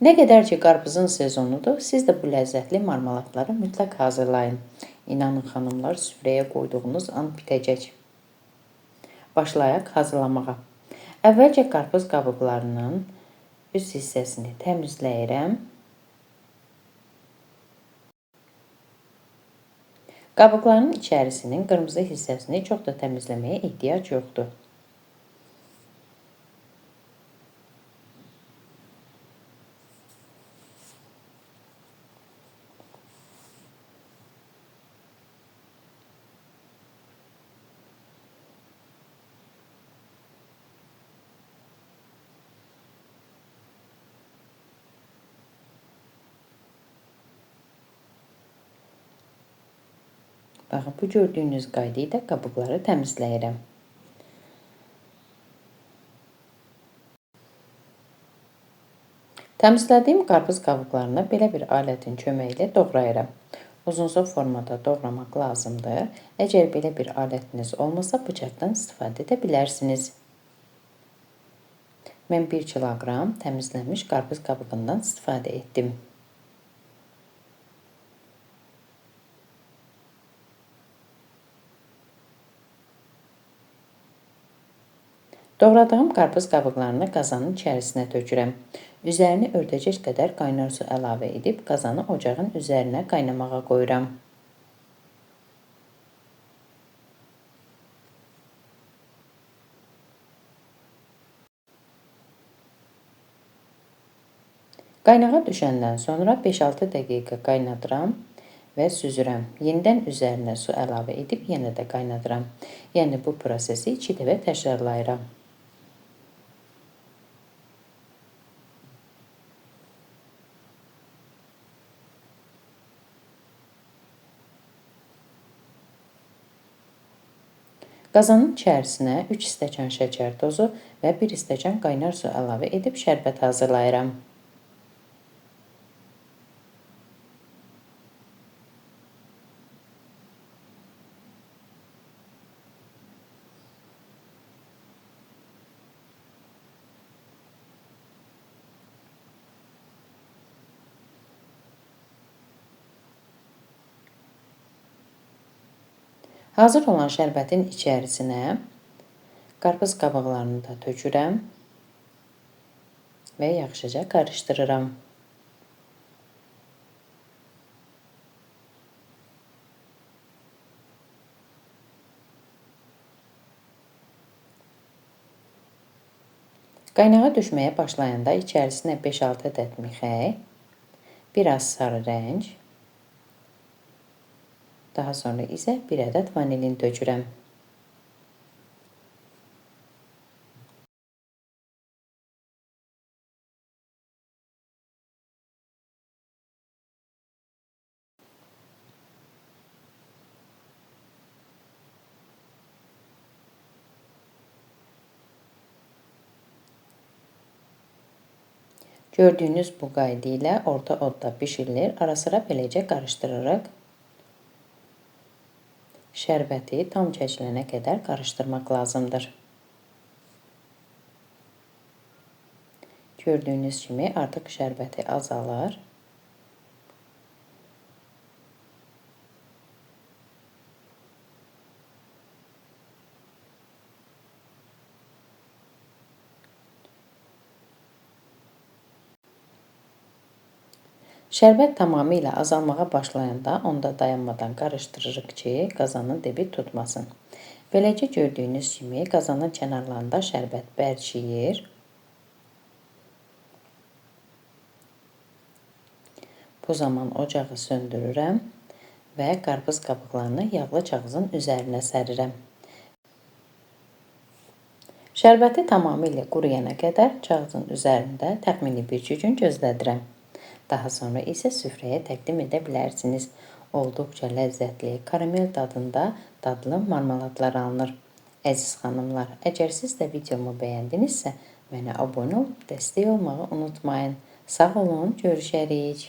Nə qədər ki, qarpızın sezonudur, siz də bu ləzzətli marmaladları mütləq hazırlayın. İnanın xanımlar, süfrəyə qoyduğunuz an bitəcək. Başlayaq hazırlamağa. Əvvəlcə qarpız qabıqlarının üst hissəsini təmizləyirəm. Qabıqların içərisinin qırmızı hissəsini çox da təmizləməyə ehtiyac yoxdur. Baxın, bu gördüyünüz qayda ilə qabıqları təmizləyirəm. Təmizlədiyim qarpız qabıqlarını belə bir alətin köməyi ilə doğrayıram. Uzunsov formada doğramaq lazımdır. Əgər belə bir alətiniz olmasa, bıçaqdan istifadə edə bilərsiniz. Mən 1 kiloqram təmizlənmiş qarpız qabığından istifadə etdim. Doğradığım qarpız qabıqlarını qazanın içərisinə tökürəm. Üzerini örtəcək qədər qaynar su əlavə edib qazanı ocağın üzərinə qaynamağa qoyuram. Qaynağa düşəndən sonra 5-6 dəqiqə qaynadıram və süzürəm. Yenidən üzərinə su əlavə edib yenə də qaynadıram. Yəni bu prosesi 2 dəfə təkrarlayıram. Qazanın içərisinə 3 stəkan şəkər tozu və 1 stəkan qaynar su əlavə edib şərbət hazırlayıram. Hazır olan şərbətin içərisinə qarpız qabıqlarını da tökürəm və yaxşıca qarışdırıram. Qaynağa düşməyə başlayanda içərisinə 5-6 ədəd mixək, biraz sarı rəng, daha sonra isə 1 ədəd vanilin tökürəm. Gördüyünüz bu qayda ilə orta odda bişirilir. Ara-sıra beləcə qarışdırırıq. Şərbəti tam çəkilənə qədər qarışdırmaq lazımdır. Gördüyünüz kimi artıq şərbəti azalır. Şərbət tamamilə azalmağa başlayanda onda dayanmadan qarışdırırıq ki, qazanın dibi tutmasın. Beləcə gördüyünüz kimi qazanın kənarlarında şərbət bərkiyir. Bu zaman ocağı söndürürəm və qarpız qabıqlarını yağlı kağızın üzərinə sərirəm. Şərbəti tamamilə quruyana qədər kağızın üzərində təxmini 1-2 gün gözlədirəm. Daha sonra isə süfrəyə təqdim edə bilərsiniz. Olduqca ləzzətli, karamel dadında dadlı marmaladlar alınır. Əziz xanımlar, əgər siz də videomu bəyəndinizsə, mənə abunə olub dəstək olmağı unutmayın. Sağ olun, görüşərik.